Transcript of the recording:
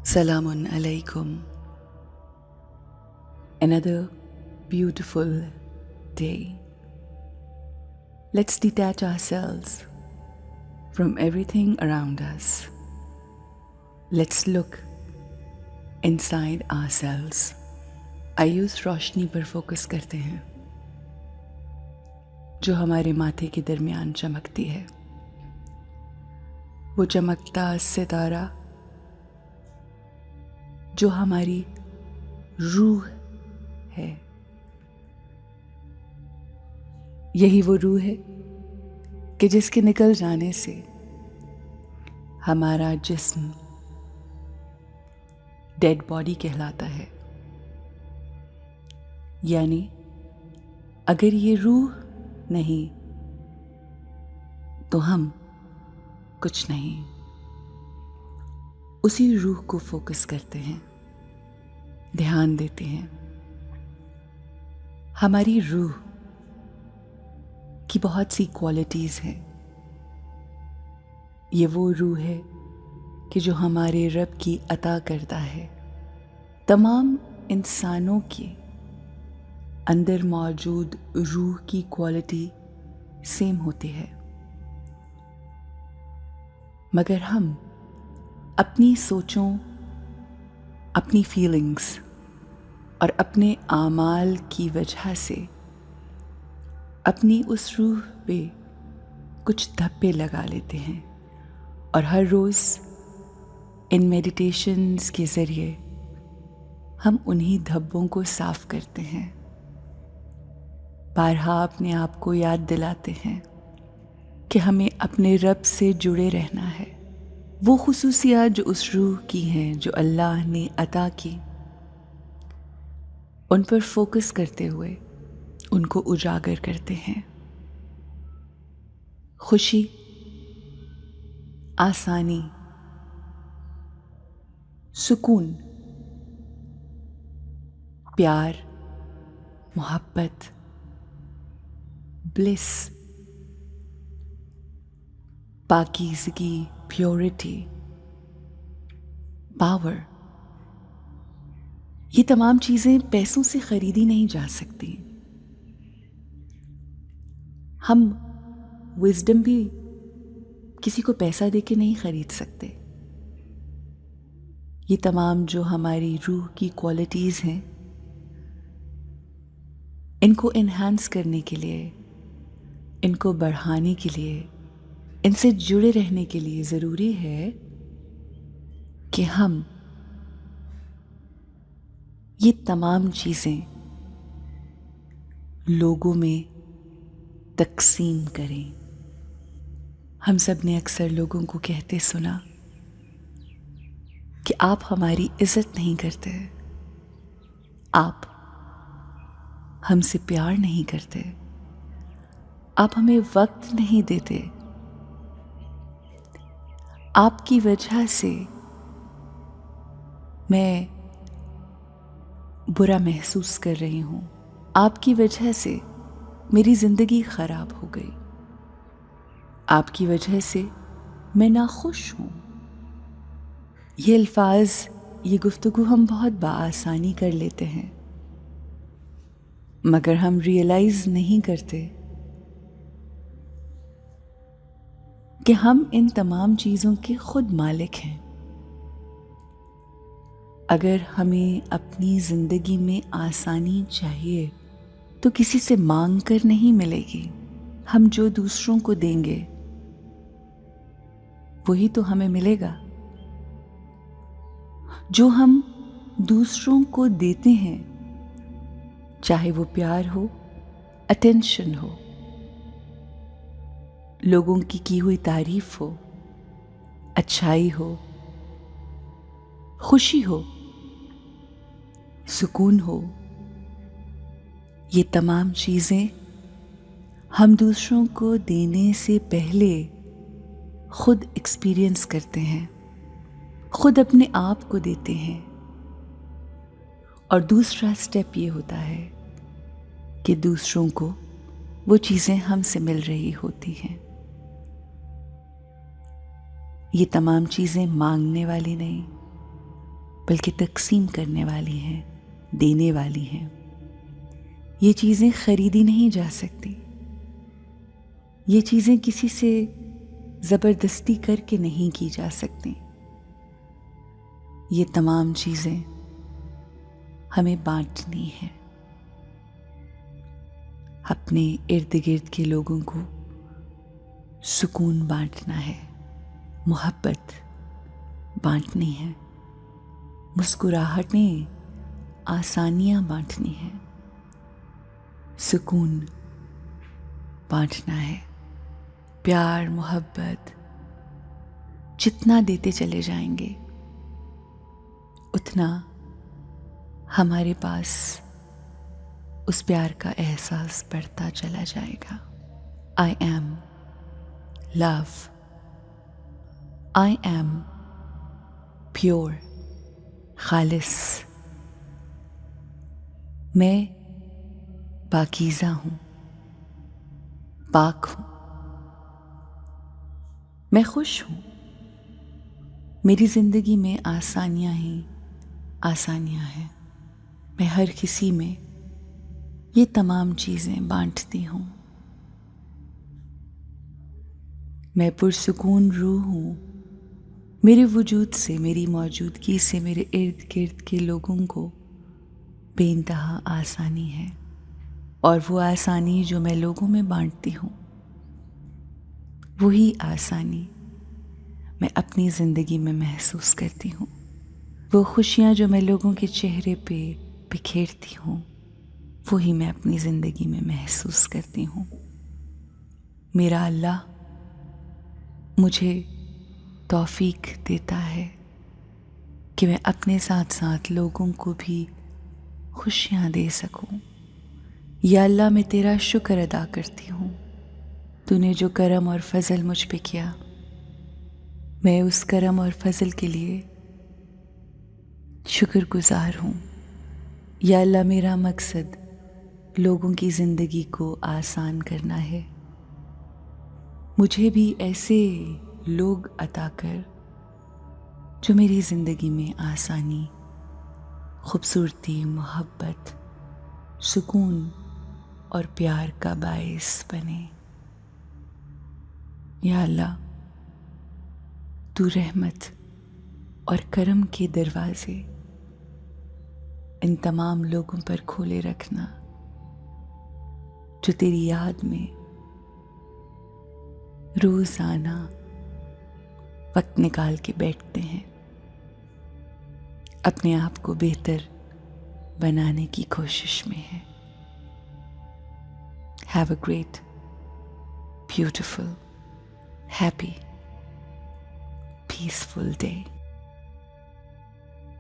Salamun alaikum. Another beautiful day. Let's detach ourselves from everything around us. Let's look inside ourselves. आइए उस रोशनी पर focus करते हैं जो हमारे माथे के दरमियान चमकती है। वो चमकता सितारा जो हमारी रूह है। यही वो रूह है कि जिसके निकल जाने से हमारा जिस्म डेड बॉडी कहलाता है। यानी अगर ये रूह नहीं तो हम कुछ नहीं। उसी रूह को फोकस करते हैं, ध्यान देते हैं। हमारी रूह की बहुत सी क्वालिटीज हैं। ये वो रूह है कि जो हमारे रब की अता करता है। तमाम इंसानों के अंदर मौजूद रूह की क्वालिटी सेम होती है, मगर हम अपनी सोचों, अपनी फीलिंग्स और अपने आमाल की वजह से अपनी उस रूह पे कुछ धब्बे लगा लेते हैं और हर रोज़ इन मेडिटेशंस के ज़रिए हम उन्हीं धब्बों को साफ करते हैं। बारहा अपने आप को याद दिलाते हैं कि हमें अपने रब से जुड़े रहना है। वो खुसूसियात जो उस रूह की हैं, जो अल्लाह ने अता की, उन पर फोकस करते हुए उनको उजागर करते हैं। खुशी, आसानी, सुकून, प्यार, मोहब्बत, ब्लिस, पाकीज़गी, प्योरिटी, पावर, ये तमाम चीज़ें पैसों से खरीदी नहीं जा सकती। हम विजडम भी किसी को पैसा देके नहीं खरीद सकते। ये तमाम जो हमारी रूह की क्वालिटीज़ हैं, इनको एनहांस करने के लिए, इनको बढ़ाने के लिए, इनसे जुड़े रहने के लिए ज़रूरी है कि हम ये तमाम चीज़ें लोगों में तकसीम करें। हम सब ने अक्सर लोगों को कहते सुना कि आप हमारी इज़्ज़त नहीं करते, आप हमसे प्यार नहीं करते, आप हमें वक्त नहीं देते, आपकी वजह से मैं बुरा महसूस कर रही हूँ, आपकी वजह से मेरी ज़िंदगी ख़राब हो गई, आपकी वजह से मैं नाखुश हूँ। ये अल्फाज, ये गुफ्तगू हम बहुत बआसानी कर लेते हैं, मगर हम रियलाइज़ नहीं करते कि हम इन तमाम चीज़ों के खुद मालिक हैं। अगर हमें अपनी ज़िंदगी में आसानी चाहिए तो किसी से मांग कर नहीं मिलेगी। हम जो दूसरों को देंगे वही तो हमें मिलेगा। जो हम दूसरों को देते हैं, चाहे वो प्यार हो, अटेंशन हो, लोगों की हुई तारीफ हो, अच्छाई हो, खुशी हो, सुकून हो, ये तमाम चीज़ें हम दूसरों को देने से पहले खुद एक्सपीरियंस करते हैं, खुद अपने आप को देते हैं। और दूसरा स्टेप ये होता है कि दूसरों को वो चीज़ें हमसे मिल रही होती हैं। ये तमाम चीज़ें मांगने वाली नहीं, बल्कि तकसीम करने वाली हैं, देने वाली हैं। ये चीज़ें खरीदी नहीं जा सकती। ये चीज़ें किसी से ज़बरदस्ती करके नहीं की जा सकती। ये तमाम चीज़ें हमें बांटनी है। अपने इर्द गिर्द के लोगों को सुकून बांटना है, मोहब्बत बांटनी है, मुस्कुराहटें, आसानियां बांटनी है, सुकून बांटना है। प्यार मोहब्बत जितना देते चले जाएंगे उतना हमारे पास उस प्यार का एहसास बढ़ता चला जाएगा। I am love, I am pure, खालिस, मैं पाकीज़ा हूँ, पाक हूँ, मैं खुश हूँ। मेरी ज़िंदगी में आसानियाँ ही आसानियाँ हैं। मैं हर किसी में ये तमाम चीज़ें बांटती हूँ। मैं पुरसुकून रूह हूँ। मेरे वजूद से, मेरी मौजूदगी से मेरे इर्द गिर्द के लोगों को बेइंतहा आसानी है, और वो आसानी जो मैं लोगों में बांटती हूँ वही आसानी मैं अपनी ज़िंदगी में महसूस करती हूँ। वो खुशियाँ जो मैं लोगों के चेहरे पे बिखेरती हूँ वही मैं अपनी ज़िंदगी में महसूस करती हूँ। मेरा अल्लाह मुझे तौफीक देता है कि मैं अपने साथ साथ लोगों को भी खुशियाँ दे सकूं। या अल्लाह, मैं तेरा शुक्र अदा करती हूँ, तूने जो करम और फजल मुझ पे किया। मैं उस करम और फजल के लिए शुक्रगुजार हूँ। या अल्लाह, मेरा मकसद लोगों की ज़िंदगी को आसान करना है। मुझे भी ऐसे लोग अता कर जो मेरी ज़िंदगी में आसानी, खूबसूरती, मोहब्बत, सुकून और प्यार का बाइस बने। या अल्लाह, तू रहमत और करम के दरवाज़े इन तमाम लोगों पर खोले रखना जो तेरी याद में रोज़ाना वक्त निकाल के बैठते हैं, अपने आप को बेहतर बनाने की कोशिश में है। Have a great, beautiful, happy, peaceful day.